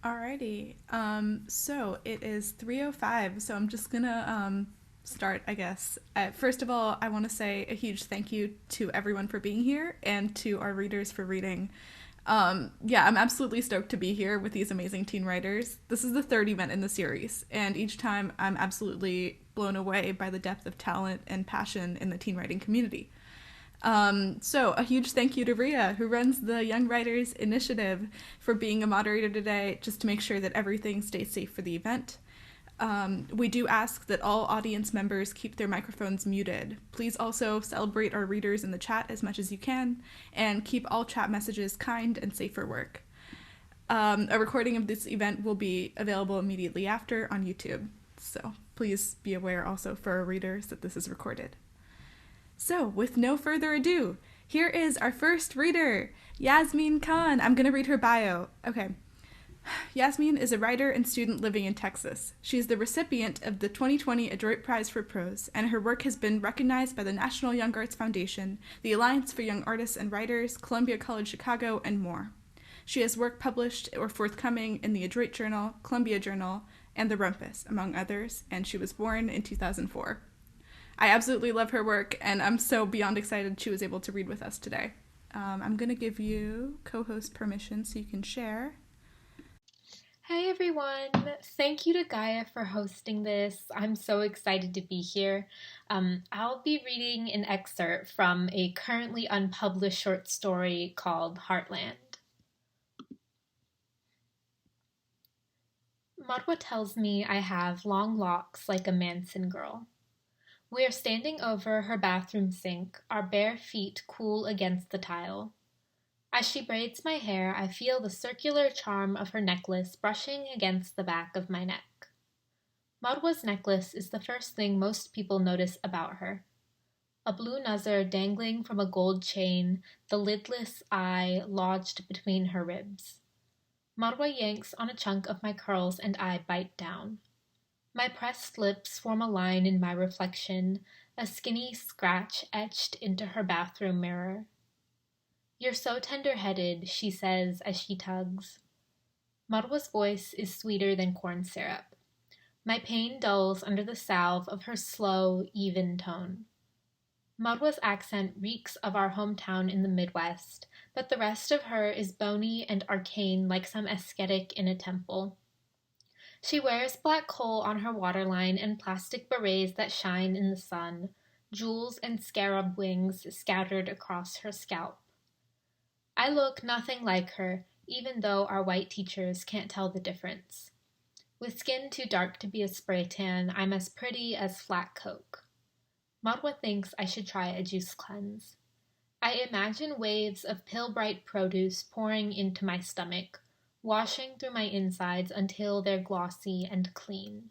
Alrighty. So it is 3:05, so I'm just gonna start, I guess. First of all, I want to say a huge thank you to everyone for being here and to our readers for reading. Yeah, I'm absolutely stoked to be here with these amazing teen writers. This is the third event in the series, and each time I'm absolutely blown away by the depth of talent and passion in the teen writing community. So a huge thank you to Ria, who runs the Young Writers Initiative, for being a moderator today, just to make sure that everything stays safe for the event. We do ask that all audience members keep their microphones muted. Please also celebrate our readers in the chat as much as you can, and keep all chat messages kind and safe for work. A recording of this event will be available immediately after on YouTube, so please be aware also for our readers that this is recorded. So, with no further ado, here is our first reader, Yasmeen Khan. I'm going to read her bio. Okay. Yasmeen is a writer and student living in Texas. She is the recipient of the 2020 Adroit Prize for Prose, and her work has been recognized by the National Young Arts Foundation, the Alliance for Young Artists and Writers, Columbia College Chicago, and more. She has work published or forthcoming in the Adroit Journal, Columbia Journal, and the Rumpus, among others, and she was born in 2004. I absolutely love her work, and I'm so beyond excited she was able to read with us today. I'm going to give you co-host permission so you can share. Hi everyone! Thank you to Gaia for hosting this. I'm so excited to be here. I'll be reading an excerpt from a currently unpublished short story called Heartland. Marwa tells me I have long locks like a Manson girl. We are standing over her bathroom sink, our bare feet cool against the tile. As she braids my hair, I feel the circular charm of her necklace brushing against the back of my neck. Marwa's necklace is the first thing most people notice about her. A blue nazar dangling from a gold chain, the lidless eye lodged between her ribs. Marwa yanks on a chunk of my curls and I bite down. My pressed lips form a line in my reflection, a skinny scratch etched into her bathroom mirror. "You're so tender-headed," she says as she tugs. Marwa's voice is sweeter than corn syrup. My pain dulls under the salve of her slow, even tone. Marwa's accent reeks of our hometown in the Midwest, but the rest of her is bony and arcane like some ascetic in a temple. She wears black coal on her waterline and plastic berets that shine in the sun, jewels and scarab wings scattered across her scalp. I look nothing like her, even though our white teachers can't tell the difference. With skin too dark to be a spray tan, I'm as pretty as flat Coke. Marwa thinks I should try a juice cleanse. I imagine waves of pill-bright produce pouring into my stomach, washing through my insides until they're glossy and clean.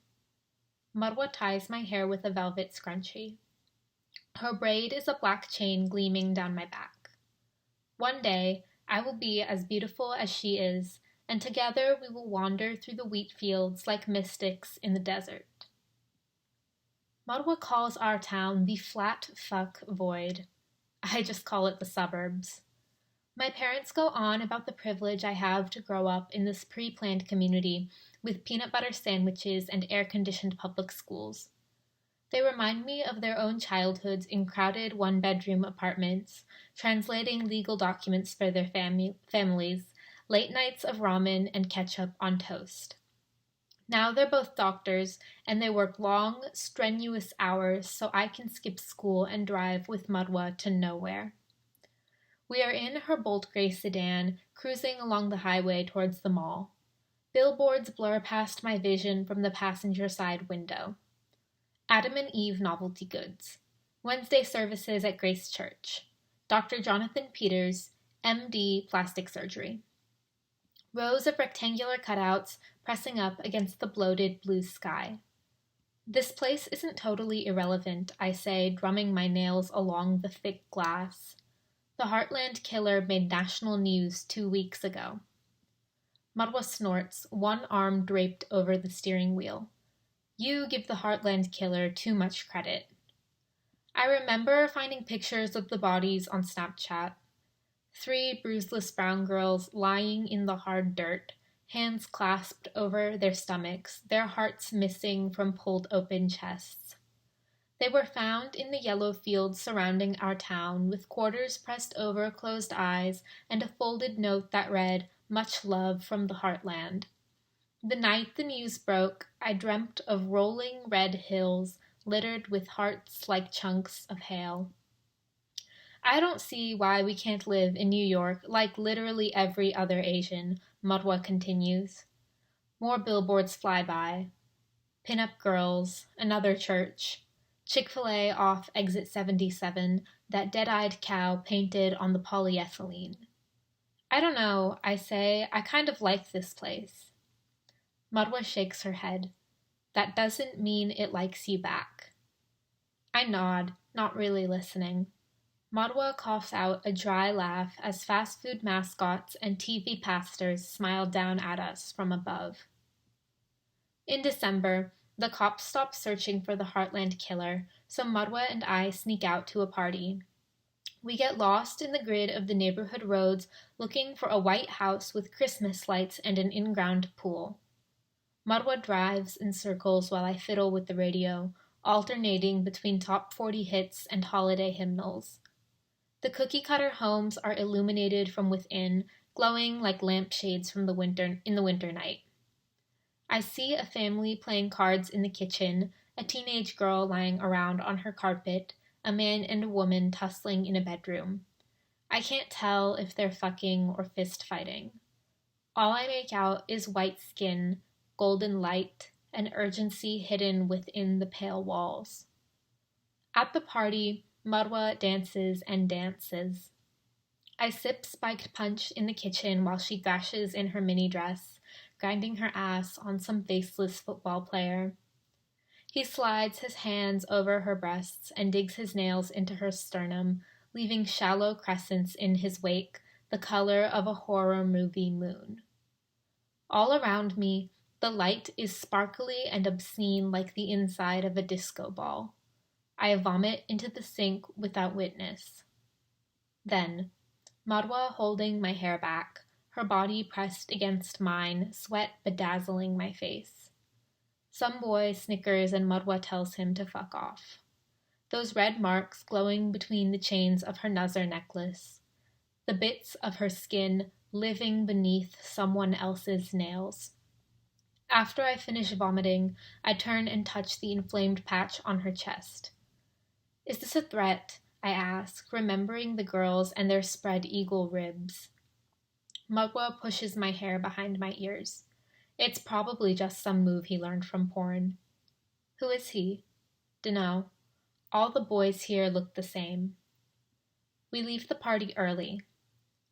Marwa ties my hair with a velvet scrunchie. Her braid is a black chain gleaming down my back. One day, I will be as beautiful as she is, and together we will wander through the wheat fields like mystics in the desert. Marwa calls our town the flat fuck void. I just call it the suburbs. My parents go on about the privilege I have to grow up in this pre-planned community with peanut butter sandwiches and air-conditioned public schools. They remind me of their own childhoods in crowded one-bedroom apartments, translating legal documents for their families, late nights of ramen and ketchup on toast. Now they're both doctors, and they work long, strenuous hours so I can skip school and drive with Marwa to nowhere. We are in her bolt gray sedan, cruising along the highway towards the mall. Billboards blur past my vision from the passenger side window. Adam and Eve Novelty Goods. Wednesday services at Grace Church. Dr. Jonathan Peters, MD Plastic Surgery. Rows of rectangular cutouts pressing up against the bloated blue sky. This place isn't totally irrelevant, I say, drumming my nails along the thick glass. The Heartland killer made national news 2 weeks ago. Marwa snorts, one arm draped over the steering wheel. You give the Heartland killer too much credit. I remember finding pictures of the bodies on Snapchat. 3 bruiseless brown girls lying in the hard dirt, hands clasped over their stomachs, their hearts missing from pulled open chests. They were found in the yellow fields surrounding our town, with quarters pressed over closed eyes and a folded note that read, "Much love from the heartland." The night the news broke, I dreamt of rolling red hills littered with hearts like chunks of hail. I don't see why we can't live in New York like literally every other Asian, Madwa continues. More billboards fly by. Pin-up girls, another church, Chick-fil-A off exit 77, that dead-eyed cow painted on the polyethylene. I don't know, I say, I kind of like this place. Madwa shakes her head. That doesn't mean it likes you back. I nod, not really listening. Madwa coughs out a dry laugh as fast food mascots and TV pastors smile down at us from above. In December, the cops stop searching for the Heartland killer, so Madwa and I sneak out to a party. We get lost in the grid of the neighborhood roads looking for a white house with Christmas lights and an in-ground pool. Madwa drives in circles while I fiddle with the radio, alternating between top 40 hits and holiday hymnals. The cookie-cutter homes are illuminated from within, glowing like lampshades from in the winter night. I see a family playing cards in the kitchen, a teenage girl lying around on her carpet, a man and a woman tussling in a bedroom. I can't tell if they're fucking or fist fighting. All I make out is white skin, golden light, and urgency hidden within the pale walls. At the party, Marwa dances and dances. I sip spiked punch in the kitchen while she thrashes in her mini dress, grinding her ass on some faceless football player. He slides his hands over her breasts and digs his nails into her sternum, leaving shallow crescents in his wake, the color of a horror movie moon. All around me, the light is sparkly and obscene like the inside of a disco ball. I vomit into the sink without witness. Then, Madwa holding my hair back, her body pressed against mine, sweat bedazzling my face. Some boy snickers and Madwa tells him to fuck off. Those red marks glowing between the chains of her nazar necklace. The bits of her skin living beneath someone else's nails. After I finish vomiting, I turn and touch the inflamed patch on her chest. Is this a threat? I ask, remembering the girls and their spread eagle ribs. Mugwa pushes my hair behind my ears. It's probably just some move he learned from porn. Who is he? Dunno. All the boys here look the same. We leave the party early.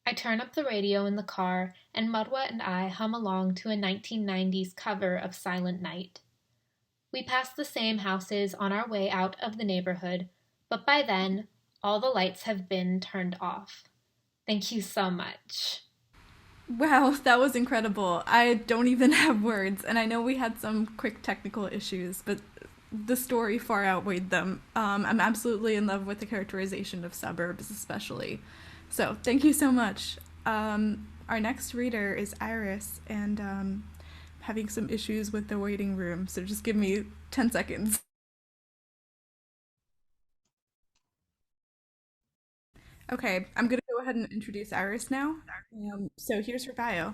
I turn up the radio in the car, and Madwa and I hum along to a 1990s cover of Silent Night. We pass the same houses on our way out of the neighborhood, but by then, all the lights have been turned off. Thank you so much. Wow, that was incredible. I don't even have words, and I know we had some quick technical issues, but the story far outweighed them. I'm absolutely in love with the characterization of suburbs, especially. So, thank you so much. Our next reader is Iris, and having some issues with the waiting room, so just give me 10 seconds. Okay, I'm gonna go ahead and introduce Iris now. So here's her bio.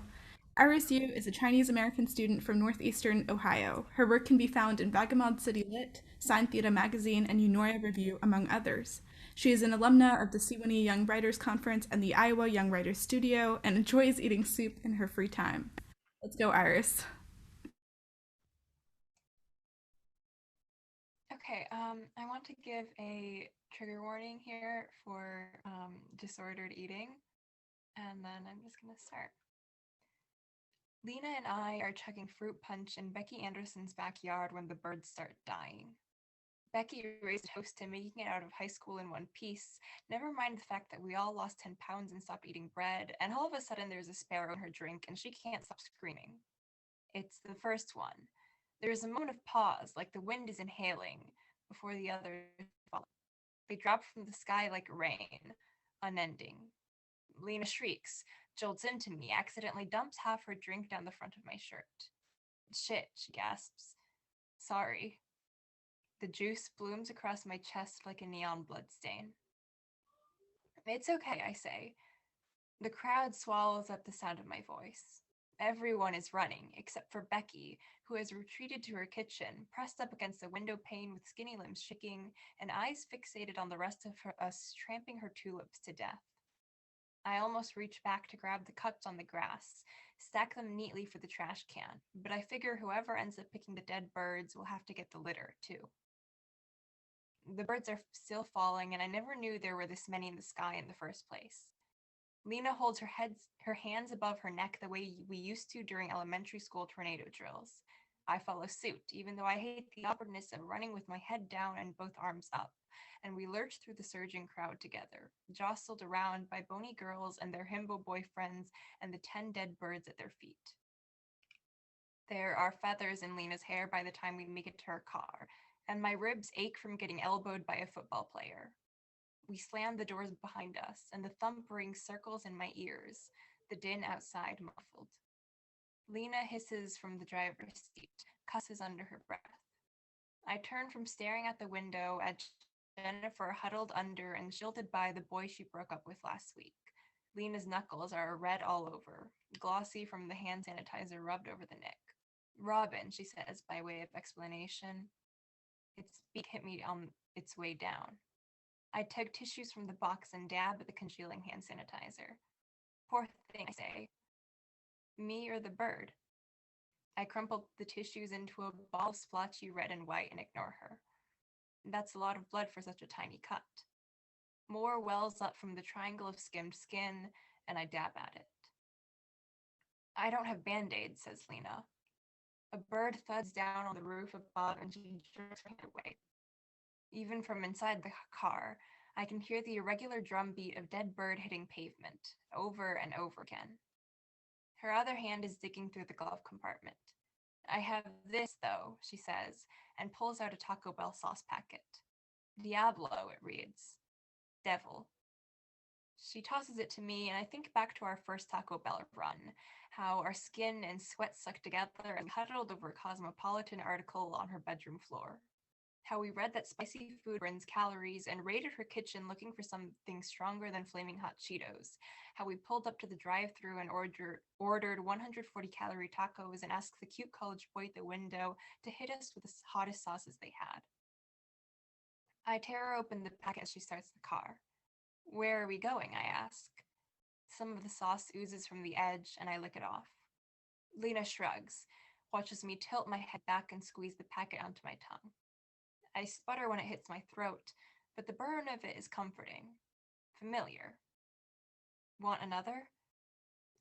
Iris Yu is a Chinese American student from northeastern Ohio. Her work can be found in Vagabond City Lit, Sign Theatre Magazine, and Eunoia Review, among others. She is an alumna of the Sewanee Young Writers Conference and the Iowa Young Writers Studio and enjoys eating soup in her free time. Let's go, Iris. Okay, I want to give a trigger warning here for disordered eating, and then I'm just going to start. Lena and I are chugging fruit punch in Becky Anderson's backyard when the birds start dying. Becky raised a host to making it out of high school in one piece. Never mind the fact that we all lost 10 pounds and stopped eating bread, and all of a sudden there's a sparrow in her drink and she can't stop screaming. It's the first one. There is a moment of pause, like the wind is inhaling, before the others follow. They drop from the sky like rain, unending. Lena shrieks. jolts into me, accidentally dumps half her drink down the front of my shirt. Shit, she gasps. Sorry. The juice blooms across my chest like a neon bloodstain. It's okay, I say. The crowd swallows up the sound of my voice. Everyone is running, except for Becky, who has retreated to her kitchen, pressed up against the window pane with skinny limbs shaking and eyes fixated on the rest of us tramping her tulips to death. I almost reach back to grab the cups on the grass, stack them neatly for the trash can, but I figure whoever ends up picking the dead birds will have to get the litter, too. The birds are still falling, and I never knew there were this many in the sky in the first place. Lena holds her hands above her neck the way we used to during elementary school tornado drills. I follow suit, even though I hate the awkwardness of running with my head down and both arms up, and we lurch through the surging crowd together, jostled around by bony girls and their himbo boyfriends and the 10 dead birds at their feet. There are feathers in Lena's hair by the time we make it to her car, and my ribs ache from getting elbowed by a football player. We slam the doors behind us, and the thump rings circles in my ears, the din outside muffled. Lena hisses from the driver's seat, cusses under her breath. I turn from staring at the window at Jennifer huddled under and shielded by the boy she broke up with last week. Lena's knuckles are red all over, glossy from the hand sanitizer rubbed over the nick. Robin, she says by way of explanation. Its beak hit me on its way down. I tug tissues from the box and dab at the congealing hand sanitizer. Poor thing, I say. Me or the bird? I crumple the tissues into a ball of splotchy red and white and ignore her. That's a lot of blood for such a tiny cut. More wells up from the triangle of skimmed skin, and I dab at it. I don't have band-aids, says Lena. A bird thuds down on the roof above and she jerks her hand away. Even from inside the car, I can hear the irregular drumbeat of dead bird hitting pavement, over and over again. Her other hand is digging through the glove compartment. I have this, though, she says, and pulls out a Taco Bell sauce packet. Diablo, it reads. Devil. She tosses it to me, and I think back to our first Taco Bell run, how our skin and sweat sucked together and huddled over a Cosmopolitan article on her bedroom floor. How we read that spicy food burns calories and raided her kitchen looking for something stronger than flaming hot Cheetos. How we pulled up to the drive-thru and ordered 140-calorie tacos and asked the cute college boy at the window to hit us with the hottest sauces they had. I tear open the packet as she starts the car. Where are we going? I ask. Some of the sauce oozes from the edge, and I lick it off. Lena shrugs, watches me tilt my head back and squeeze the packet onto my tongue. I sputter when it hits my throat, but the burn of it is comforting. Familiar. Want another?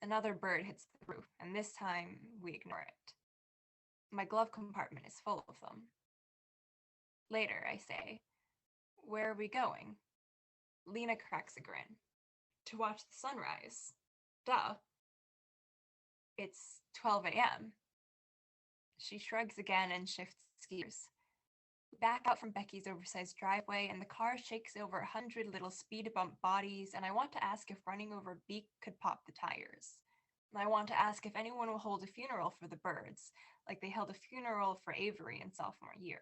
Another bird hits the roof, and this time we ignore it. My glove compartment is full of them. Later, I say. Where are we going? Lena cracks a grin. To watch the sunrise. Duh. It's 12 a.m. She shrugs again and shifts gears. We back out from Becky's oversized driveway, and the car shakes over 100 little speed bump bodies, and I want to ask if running over Beak could pop the tires. I want to ask if anyone will hold a funeral for the birds, like they held a funeral for Avery in sophomore year.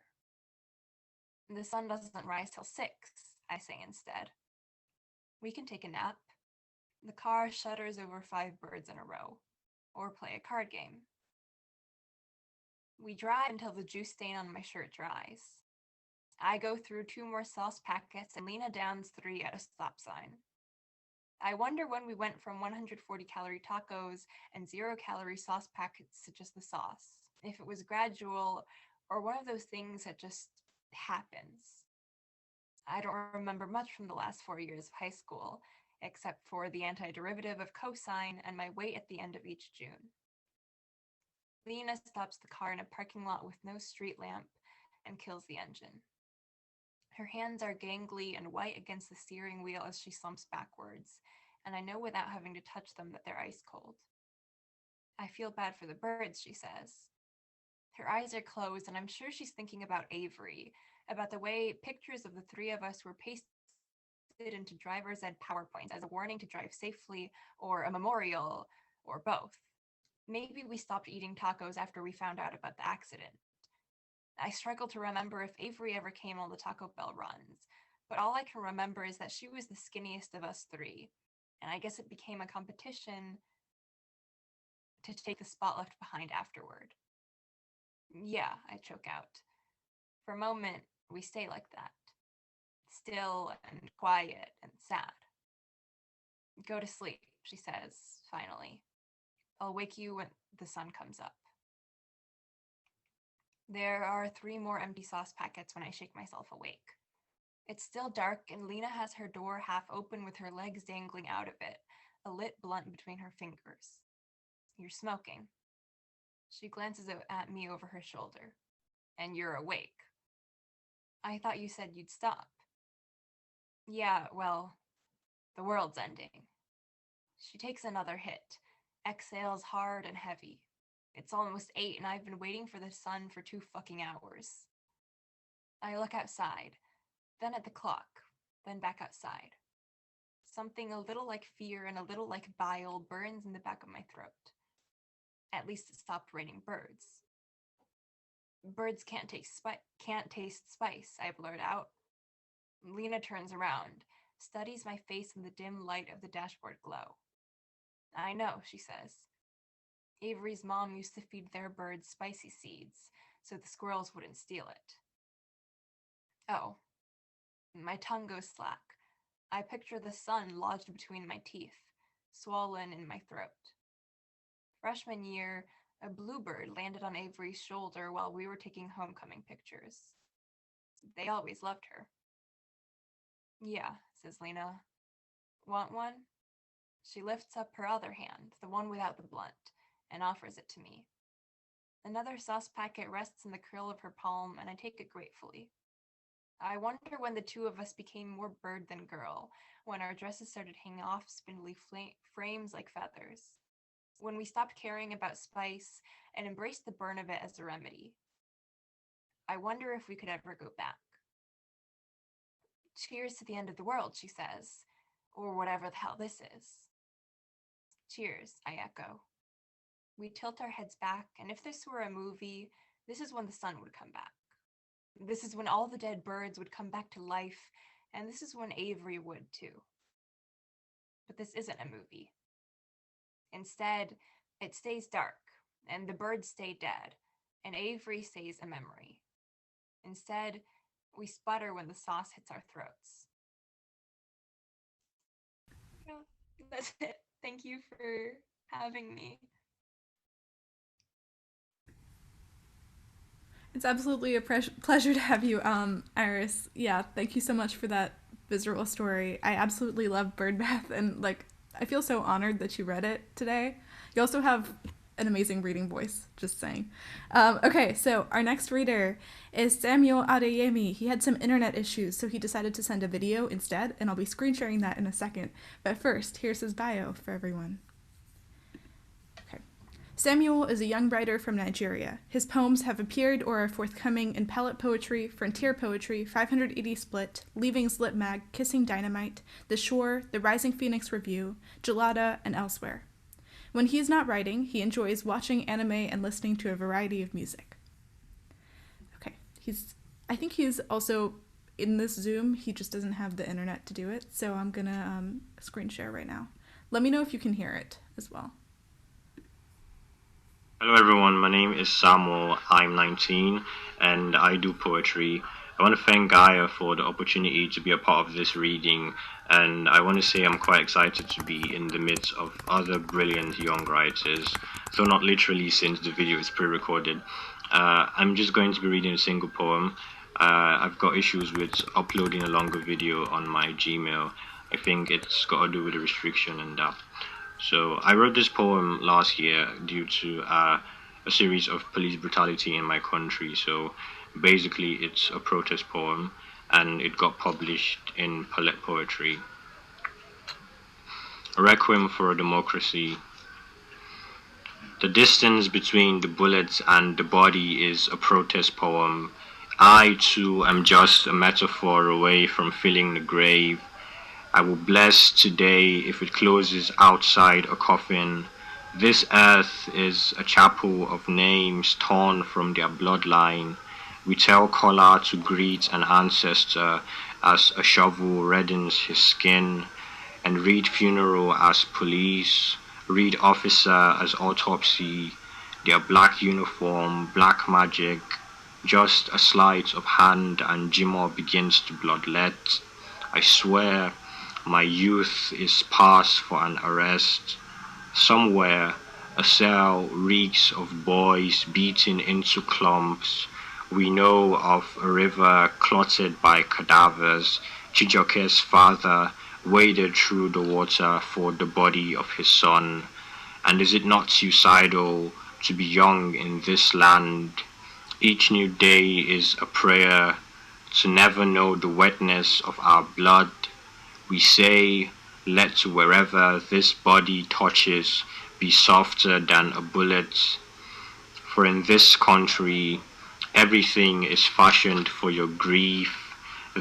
The sun doesn't rise till 6, I say instead. We can take a nap. The car shudders over 5 birds in a row, or play a card game. We drive until the juice stain on my shirt dries. I go through 2 more sauce packets and Lena downs 3 at a stop sign. I wonder when we went from 140-calorie tacos and 0-calorie sauce packets to just the sauce, if it was gradual or one of those things that just happens. I don't remember much from the last 4 years of high school, except for the antiderivative of cosine and my weight at the end of each June. Lena stops the car in a parking lot with no street lamp and kills the engine. Her hands are gangly and white against the steering wheel as she slumps backwards, and I know without having to touch them that they're ice cold. I feel bad for the birds, she says. Her eyes are closed, and I'm sure she's thinking about Avery, about the way pictures of the 3 of us were pasted pasted into driver's ed PowerPoints as a warning to drive safely, or a memorial, or both. Maybe we stopped eating tacos after we found out about the accident. I struggle to remember if Avery ever came on the Taco Bell runs, but all I can remember is that she was the skinniest of us three, and I guess it became a competition to take the spot left behind afterward. Yeah, I choke out. For a moment, we stay like that, still and quiet and sad. Go to sleep, she says, finally. I'll wake you when the sun comes up. There are 3 more empty sauce packets when I shake myself awake. It's still dark, and Lena has her door half open with her legs dangling out of it, a lit blunt between her fingers. You're smoking. She glances at me over her shoulder. And you're awake. I thought you said you'd stop. Yeah, well, the world's ending. She takes another hit, exhales hard and heavy. It's almost 8 and I've been waiting for the sun for 2 fucking hours. I look outside, then at the clock, then back outside. Something a little like fear and a little like bile burns in the back of my throat. At least it stopped raining birds. Birds can't taste spice, I blurt out. Lena turns around, studies my face in the dim light of the dashboard glow. I know, she says. Avery's mom used to feed their birds spicy seeds, so the squirrels wouldn't steal it. Oh. My tongue goes slack. I picture the sun lodged between my teeth, swollen in my throat. Freshman year, a bluebird landed on Avery's shoulder while we were taking homecoming pictures. They always loved her. Yeah, says Lena. Want one? She lifts up her other hand, the one without the blunt, and offers it to me. Another sauce packet rests in the curl of her palm, and I take it gratefully. I wonder when the 2 of us became more bird than girl, when our dresses started hanging off spindly frames like feathers, when we stopped caring about spice and embraced the burn of it as a remedy. I wonder if we could ever go back. Cheers to the end of the world, she says, or whatever the hell this is. Cheers, I echo. We tilt our heads back, and if this were a movie, this is when the sun would come back. This is when all the dead birds would come back to life, and this is when Avery would too. But this isn't a movie. Instead, it stays dark, and the birds stay dead, and Avery stays a memory. Instead, we sputter when the sauce hits our throats. Yeah, that's it. Thank you for having me. It's absolutely a pleasure to have you, Iris. Yeah, thank you so much for that visceral story. I absolutely love Birdbath, and I feel so honored that you read it today. You also have an amazing reading voice, just saying. Okay, so our next reader is Samuel Adeyemi. He had some internet issues, so he decided to send a video instead, and I'll be screen sharing that in a second. But first, here's his bio for everyone. Samuel is a young writer from Nigeria. His poems have appeared or are forthcoming in Pellet Poetry, Frontier Poetry, 580 Split, Leavings Lit Mag, Kissing Dynamite, The Shore, The Rising Phoenix Review, Gelada, and elsewhere. When he is not writing, he enjoys watching anime and listening to a variety of music. Okay, I think he's also in this Zoom. He just doesn't have the internet to do it, so I'm gonna screen share right now. Let me know if you can hear it as well. Hello everyone, my name is Samuel, I'm 19 and I do poetry. I want to thank Gaia for the opportunity to be a part of this reading, and I want to say I'm quite excited to be in the midst of other brilliant young writers, though not literally since the video is pre-recorded. I'm just going to be reading a single poem. I've got issues with uploading a longer video on my Gmail. I think it's got to do with the restriction and that. So I wrote this poem last year due to a series of police brutality in my country. So basically it's a protest poem and it got published in Pellet Poetry. A Requiem for a Democracy. The distance between the bullets and the body is a protest poem. I too am just a metaphor away from filling the grave. I will bless today if it closes outside a coffin. This earth is a chapel of names torn from their bloodline. We tell Kola to greet an ancestor as a shovel reddens his skin, and read funeral as police, read officer as autopsy, their black uniform, black magic, just a sleight of hand and Jimo begins to bloodlet. I swear my youth is past for an arrest. Somewhere a cell reeks of boys beaten into clumps. We know of a river clotted by cadavers. Chijoke's father waded through the water for the body of his son. And is it not suicidal to be young in this land? Each new day is a prayer to never know the wetness of our blood. We say, let wherever this body touches be softer than a bullet. For in this country, everything is fashioned for your grief.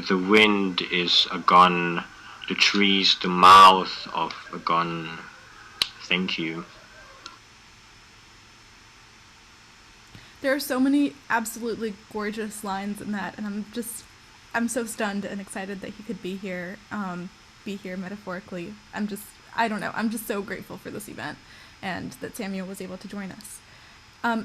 The wind is a gun, the trees the mouth of a gun. Thank you. There are so many absolutely gorgeous lines in that, and I'm so stunned and excited that he could be here metaphorically. I don't know, I'm just so grateful for this event and that Samuel was able to join us.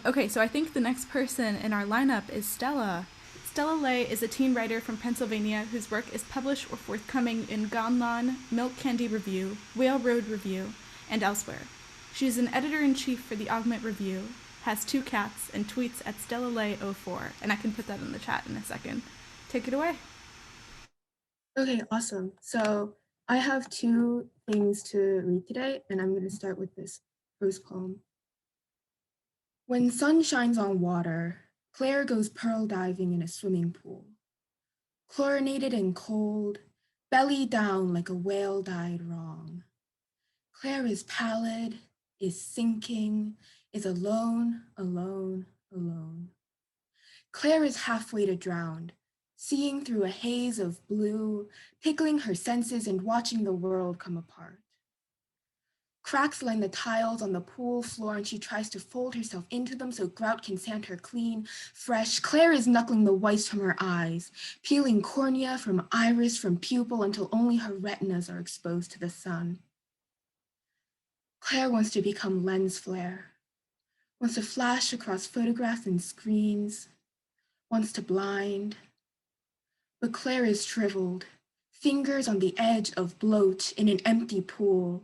Okay, so I think the next person in our lineup is Stella. Stella Lei is a teen writer from Pennsylvania whose work is published or forthcoming in Ganlan, Milk Candy Review, Whale Road Review, and elsewhere. She is an editor-in-chief for the Augment Review, has 2 cats, and tweets at StellaLei04, and I can put that in the chat in a second. Take it away. Okay, awesome. So I have 2 things to read today, and I'm going to start with this prose poem. When sun shines on water, Claire goes pearl diving in a swimming pool. Chlorinated and cold, belly down like a whale died wrong. Claire is pallid, is sinking, is alone, alone, alone. Claire is halfway to drown, seeing through a haze of blue, tickling her senses and watching the world come apart. Cracks line the tiles on the pool floor and she tries to fold herself into them so grout can sand her clean, fresh. Claire is knuckling the whites from her eyes, peeling cornea from iris from pupil until only her retinas are exposed to the sun. Claire wants to become lens flare, wants to flash across photographs and screens, wants to blind. But Claire is shriveled, fingers on the edge of bloat in an empty pool.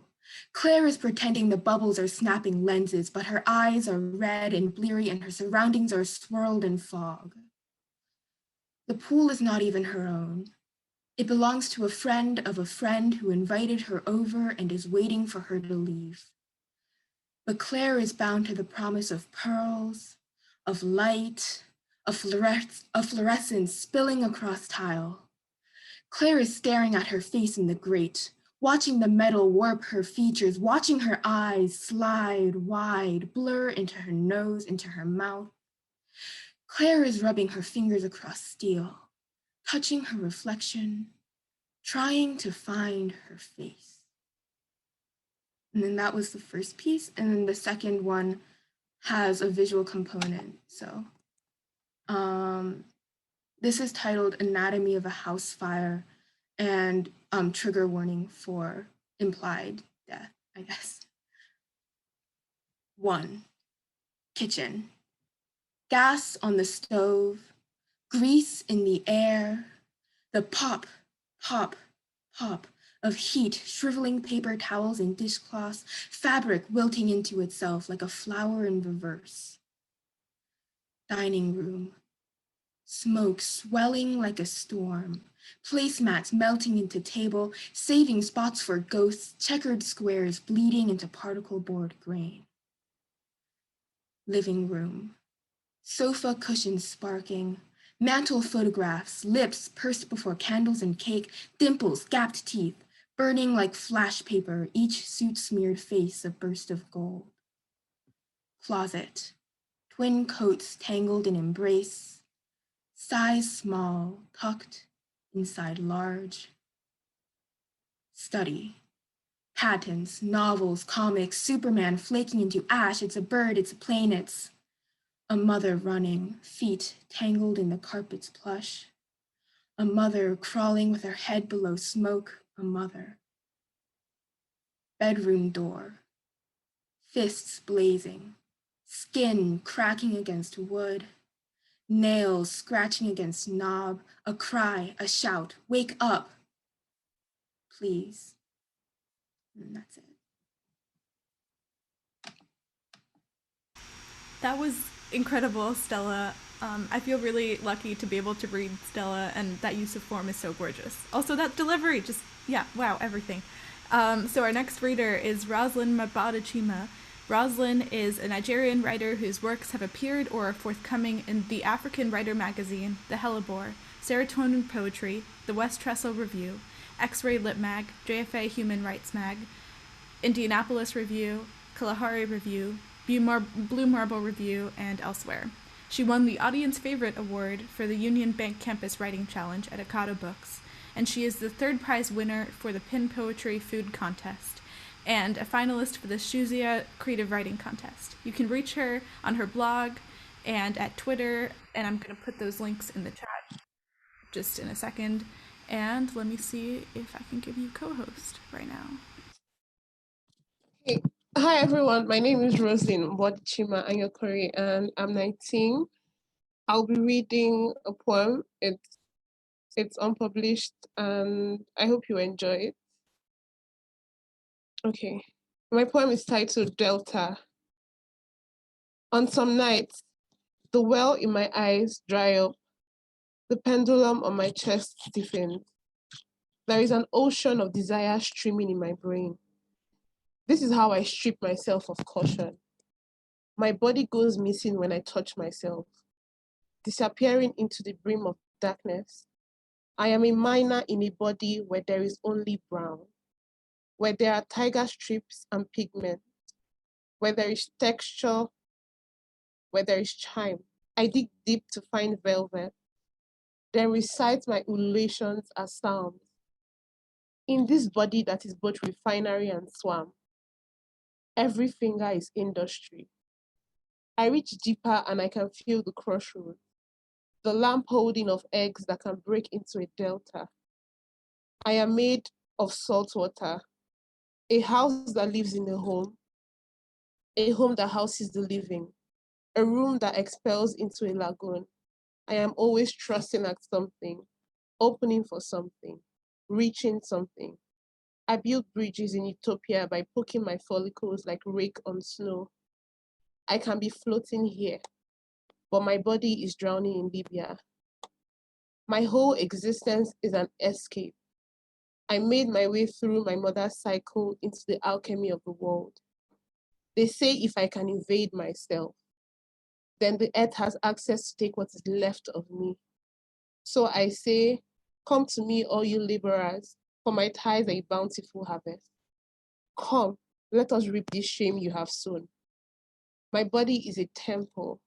Claire is pretending the bubbles are snapping lenses, but her eyes are red and bleary and her surroundings are swirled in fog. The pool is not even her own. It belongs to a friend of a friend who invited her over and is waiting for her to leave. But Claire is bound to the promise of pearls, of light, of fluorescence spilling across tile. Claire is staring at her face in the grate, watching the metal warp her features, watching her eyes slide wide, blur into her nose, into her mouth. Claire is rubbing her fingers across steel, touching her reflection, trying to find her face. And then that was the first piece. And then the second one has a visual component. So this is titled Anatomy of a House Fire, and trigger warning for implied death, I guess. 1, kitchen. Gas on the stove, grease in the air, the pop, pop, pop of heat shriveling paper towels and dishcloths, fabric wilting into itself like a flower in reverse. Dining room. Smoke swelling like a storm, placemats melting into table, saving spots for ghosts, checkered squares bleeding into particle board grain. Living room. Sofa cushions sparking, mantle photographs, lips pursed before candles and cake, dimples, gapped teeth, burning like flash paper, each soot-smeared face a burst of gold. Closet. Twin coats tangled in embrace, size small, tucked inside large. Study. Patents, novels, comics, Superman flaking into ash. It's a bird, it's a plane, it's a mother running, feet tangled in the carpet's plush. A mother crawling with her head below smoke, a mother. Bedroom door. Fists blazing, skin cracking against wood, nails scratching against knob, a cry, a shout, wake up, please. And that's it. That was incredible, Stella. I feel really lucky to be able to read Stella, and that use of form is so gorgeous. Also, that delivery, just, yeah, wow, everything. So our next reader is Roseline Mgbodichinma. Roseline is a Nigerian writer whose works have appeared or are forthcoming in the African Writer magazine, The Hellebore, Serotonin Poetry, The West Trestle Review, X-Ray Lit Mag, JFA Human Rights Mag, Indianapolis Review, Kalahari Review, Blue Marble Review, and elsewhere. She won the Audience Favorite Award for the Union Bank Campus Writing Challenge at Ocado Books, and she is the third prize winner for the Pin Poetry Food Contest, and a finalist for the Shuzia Creative Writing Contest. You can reach her on her blog and at Twitter, and I'm going to put those links in the chat just in a second. And let me see if I can give you co-host right now. Hey. Hi everyone, my name is Roseline Mgbodichinma Anyokori, and I'm 19. I'll be reading a poem. It's unpublished, and I hope you enjoy it. Okay, my poem is titled Delta. On some nights, the well in my eyes dry up, the pendulum on my chest stiffens. There is an ocean of desire streaming in my brain. This is how I strip myself of caution. My body goes missing when I touch myself, disappearing into the brim of darkness. I am a miner in a body where there is only brown, where there are tiger strips and pigment, where there is texture, where there is chime. I dig deep to find velvet, then recite my ululations as psalms. In this body that is both refinery and swamp, every finger is industry. I reach deeper and I can feel the crossroads, the lamp holding of eggs that can break into a delta. I am made of salt water, a house that lives in a home that houses the living, a room that expels into a lagoon. I am always trusting at something, opening for something, reaching something. I build bridges in utopia by poking my follicles like rake on snow. I can be floating here, but my body is drowning in Libya. My whole existence is an escape. I made my way through my mother's cycle into the alchemy of the world. They say if I can invade myself, then the earth has access to take what is left of me. So I say, come to me, all you laborers, for my tithes are a bountiful harvest. Come, let us reap this shame you have sown. My body is a temple,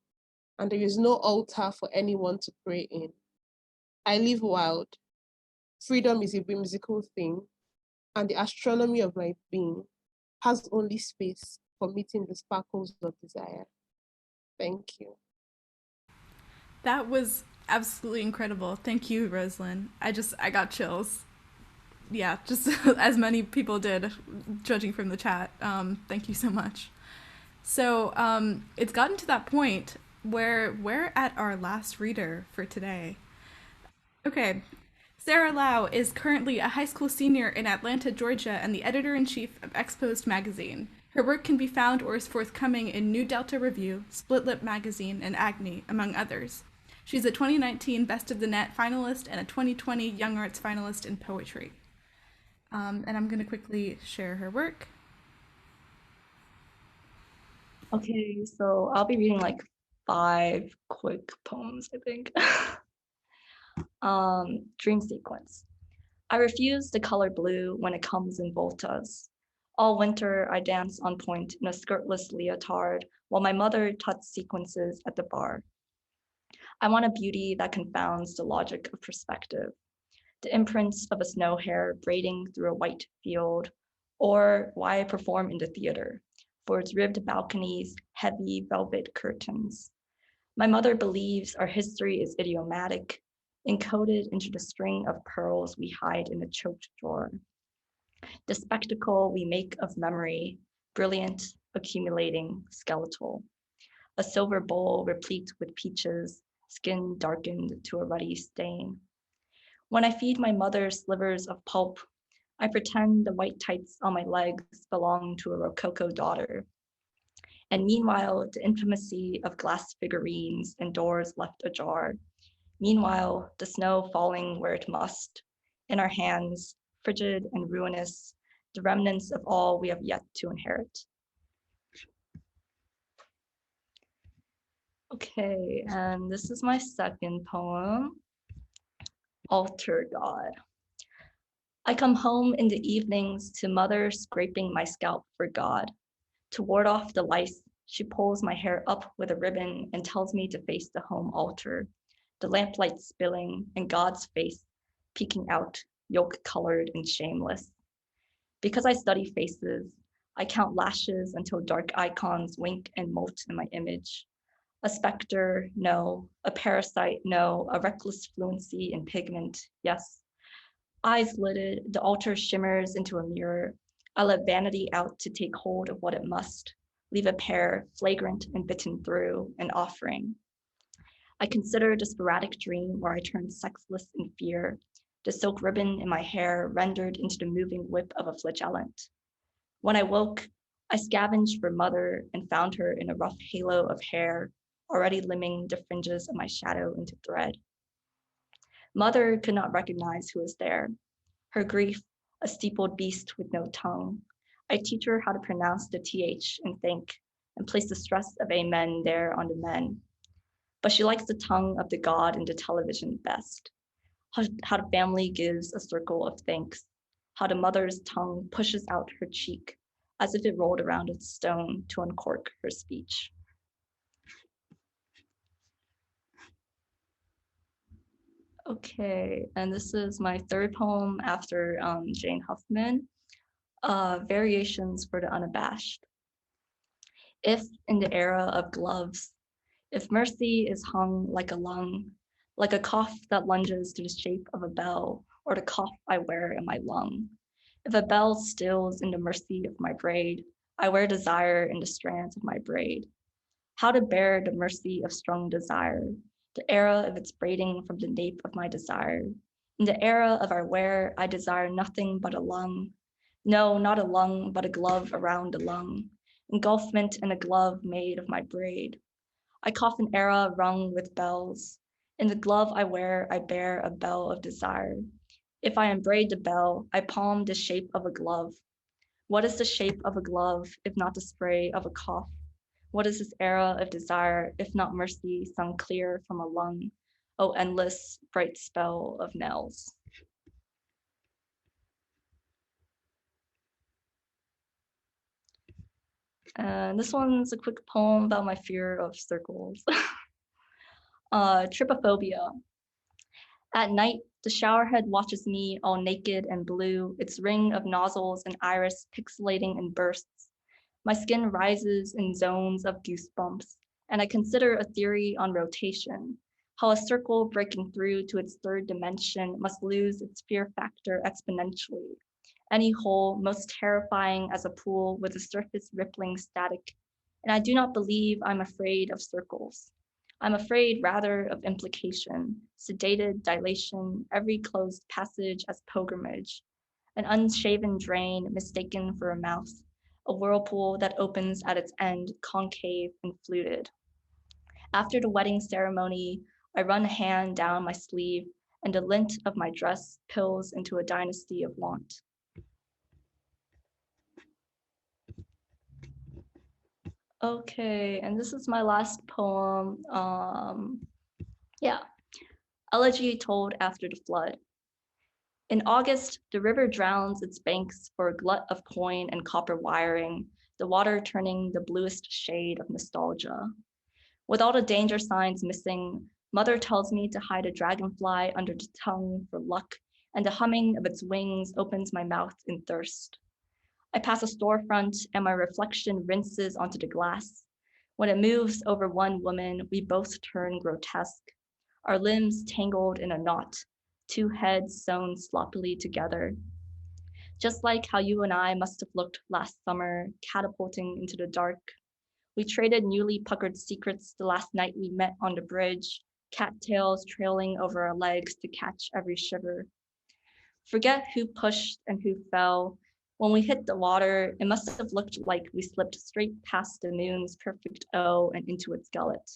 and there is no altar for anyone to pray in. I live wild. Freedom is a whimsical thing, and the astronomy of my being has only space for meeting the sparkles of desire. Thank you. That was absolutely incredible. Thank you, Roseline. I got chills. Yeah, just as many people did, judging from the chat. Thank you so much. So it's gotten to that point where we're at our last reader for today. Okay, Sarah Lau is currently a high school senior in Atlanta, Georgia, and the editor-in-chief of Exposed magazine. Her work can be found or is forthcoming in New Delta Review, Split Lip Magazine, and Agni, among others. She's a 2019 Best of the Net finalist and a 2020 Young Arts finalist in poetry. And I'm going to quickly share her work. Okay, so I'll be reading like 5 quick poems, I think. Dream sequence. I refuse the color blue when it comes in voltas. All winter, I dance on point in a skirtless leotard while my mother tuts sequences at the bar. I want a beauty that confounds the logic of perspective. the imprints of a snow hare braiding through a white field, or why I perform in the theater, for its ribbed balconies, heavy velvet curtains. My mother believes our history is idiomatic, encoded into the string of pearls we hide in a choked drawer. The spectacle we make of memory, brilliant, accumulating, skeletal. A silver bowl replete with peaches, skin darkened to a ruddy stain. When I feed my mother slivers of pulp, I pretend the white tights on my legs belong to a Rococo daughter. And meanwhile, the intimacy of glass figurines and doors left ajar. Meanwhile, the snow falling where it must. In our hands, frigid and ruinous, the remnants of all we have yet to inherit. Okay, and this is my second poem, Altar God. I come home in the evenings to mother scraping my scalp for God. To ward off the lice, she pulls my hair up with a ribbon and tells me to face the home altar, the lamplight spilling and God's face peeking out, yolk-colored and shameless. Because I study faces, I count lashes until dark icons wink and molt in my image. A specter, no. A parasite, no. A reckless fluency in pigment, yes. Eyes lidded, the altar shimmers into a mirror. I let vanity out to take hold of what it must, leave a pair flagrant and bitten through, an offering. I consider the sporadic dream where I turned sexless in fear, the silk ribbon in my hair rendered into the moving whip of a flagellant. When I woke, I scavenged for mother and found her in a rough halo of hair, already limbing the fringes of my shadow into thread. Mother could not recognize who was there. Her grief, a steepled beast with no tongue. I teach her how to pronounce the TH and think, and place the stress of amen there on the men. But she likes the tongue of the God in the television best. How the family gives a circle of thanks. How the mother's tongue pushes out her cheek, as if it rolled around a stone to uncork her speech. Okay, and this is my third poem after Jane Huffman, Variations for the Unabashed. If in the era of gloves, if mercy is hung like a lung, like a cough that lunges to the shape of a bell, or the cough I wear in my lung. If a bell stills in the mercy of my braid, I wear desire in the strands of my braid. How to bear the mercy of strung desire, the era of its braiding from the nape of my desire. In the era of our wear, I desire nothing but a lung. No, not a lung, but a glove around the lung. Engulfment in a glove made of my braid. I cough an era rung with bells. In the glove I wear, I bear a bell of desire. If I embraid the bell, I palm the shape of a glove. What is the shape of a glove, if not the spray of a cough? What is this era of desire, if not mercy sung clear from a lung? Oh, endless, bright spell of knells. And this one's a quick poem about my fear of circles. Trypophobia. At night, the showerhead watches me all naked and blue, its ring of nozzles and iris pixelating in bursts. My skin rises in zones of goosebumps, and I consider a theory on rotation, how a circle breaking through to its third dimension must lose its fear factor exponentially. Any hole most terrifying as a pool with a surface rippling static, and I do not believe I'm afraid of circles. I'm afraid rather of implication, sedated dilation, every closed passage as pilgrimage, an unshaven drain mistaken for a mouth, a whirlpool that opens at its end, concave and fluted. After the wedding ceremony, I run a hand down my sleeve, and the lint of my dress pills into a dynasty of want. Okay, and this is my last poem. Elegy told after the flood. In August, the river drowns its banks for a glut of coin and copper wiring, the water turning the bluest shade of nostalgia. With all the danger signs missing, mother tells me to hide a dragonfly under the tongue for luck and the humming of its wings opens my mouth in thirst. I pass a storefront and my reflection rinses onto the glass. When it moves over one woman, we both turn grotesque, our limbs tangled in a knot, two heads sewn sloppily together. Just like how you and I must have looked last summer, catapulting into the dark. We traded newly puckered secrets the last night we met on the bridge, cattails trailing over our legs to catch every shiver. Forget who pushed and who fell. When we hit the water, it must have looked like we slipped straight past the moon's perfect O and into its gullet.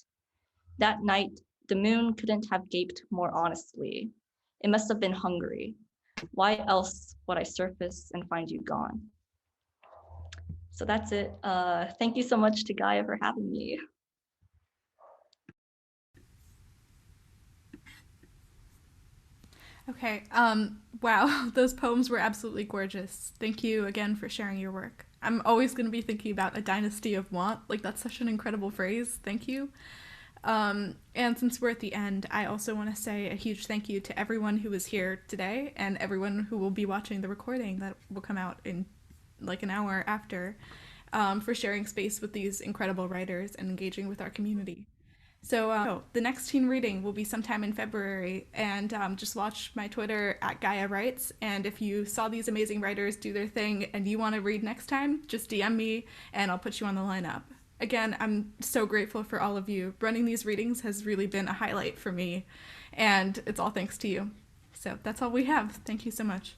That night, the moon couldn't have gaped more honestly. It must have been hungry. Why else would I surface and find you gone? So that's it. Thank you so much to Gaia for having me. Okay. Wow, those poems were absolutely gorgeous. Thank you again for sharing your work. I'm always going to be thinking about a dynasty of want. Like, that's such an incredible phrase. Thank you. And since we're at the end, I also want to say a huge thank you to everyone who was here today and everyone who will be watching the recording that will come out in like an hour after, for sharing space with these incredible writers and engaging with our community. So the next teen reading will be sometime in February, and just watch my Twitter at Gaia Writes. And if you saw these amazing writers do their thing and you want to read next time, just DM me and I'll put you on the lineup. Again, I'm so grateful for all of you. Running these readings has really been a highlight for me, and it's all thanks to you. So that's all we have. Thank you so much.